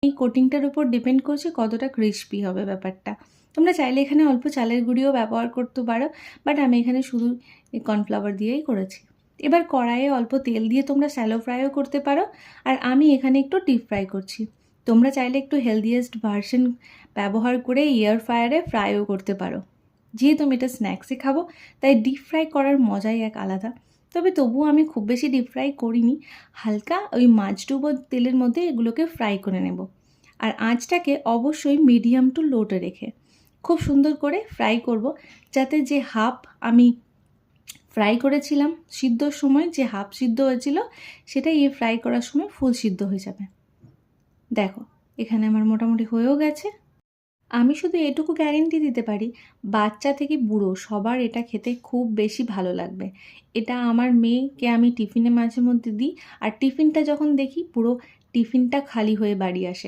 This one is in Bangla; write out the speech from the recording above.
এই কোটিংটার উপর ডিপেন্ড করছে কতটা ক্রিস্পি হবে ব্যাপারটা। তোমরা চাইলে এখানে অল্প চালের গুঁড়িও ব্যবহার করতে পারো, বাট আমি এখানে শুধু কর্নফ্লাওয়ার দিয়েই করেছি। এবার কড়াইয়ে অল্প তেল দিয়ে তোমরা শ্যালো ফ্রাইও করতে পারো, আর আমি এখানে একটু ডিপ ফ্রাই করছি। তোমরা চাইলে একটু হেলদিয়েস্ট ভার্সন ব্যবহার করে এয়ার ফ্রায়ারে ফ্রাইও করতে পারো। যেহেতু আমি এটা স্ন্যাক্সে খাবো, তাই ডিপ ফ্রাই করার মজাই এক আলাদা। তবে তবুও আমি খুব বেশি ডিপ ফ্রাই করিনি, হালকা ওই মাছ ডুবো তেলের মধ্যে এগুলোকে ফ্রাই করে নেব। আর আঁচটাকে অবশ্যই মিডিয়াম টু লোতে রেখে খুব সুন্দর করে ফ্রাই করব, যাতে যে হাফ আমি ফ্রাই করেছিলাম সিদ্ধর সময়, যে হাফ সিদ্ধ হয়েছিল সেটা এই ফ্রাই করার সময় ফুল সিদ্ধ হয়ে যাবে। দেখো এখানে আমার মোটামুটি হয়েও গেছে। আমি শুধু এটুকু গ্যারেন্টি দিতে পারি, বাচ্চা থেকে বুড়ো সবার এটা খেতে খুব বেশি ভালো লাগবে। এটা আমার মেয়েকে আমি টিফিনে মাঝে মধ্যে দিই, আর টিফিনটা যখন দেখি পুরো টিফিনটা খালি হয়ে বাড়ি আসে।